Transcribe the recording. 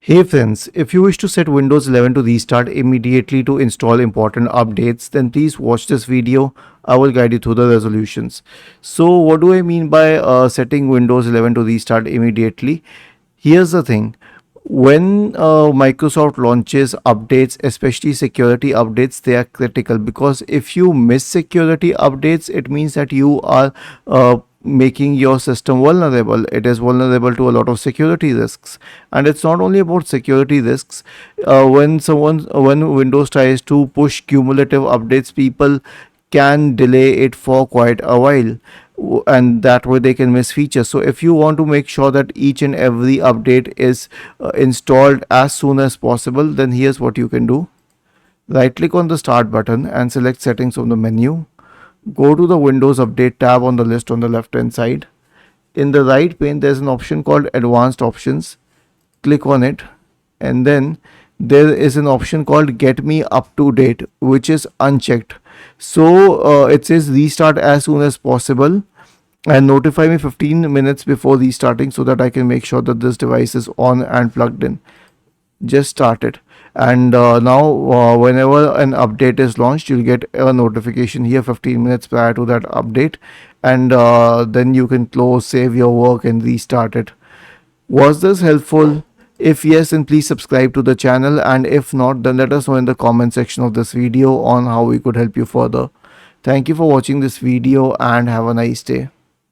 Hey friends, if you wish to set Windows 11 to restart immediately to install important updates, then please watch this video. I will guide you through the resolutions. So what do I mean by setting Windows 11 to restart immediately? Here's the thing. When Microsoft launches updates, especially security updates, they are critical because if you miss security updates, it means that you are making your system vulnerable. It is vulnerable to a lot of security risks, and it's not only about security risks. When Windows tries to push cumulative updates, people can delay it for quite a while, and that way they can miss features. So if you want to make sure that each and every update is installed as soon as possible, then here's what you can do. Right click on the start button and select settings from the menu. Go to the Windows Update tab on the list on the left hand side. In the right pane, there's an option called Advanced Options. Click on it, and then there is an option called Get Me Up to Date, which is unchecked. So it says restart as soon as possible and notify me 15 minutes before restarting so that I can make sure that this device is on and plugged in. Just start it, and now whenever an update is launched, you'll get a notification here 15 minutes prior to that update, and then you can close, save your work, and restart it. Was this helpful? If yes, then please subscribe to the channel, and if not, then let us know in the comment section of this video on how we could help you further. Thank you for watching this video and have a nice day.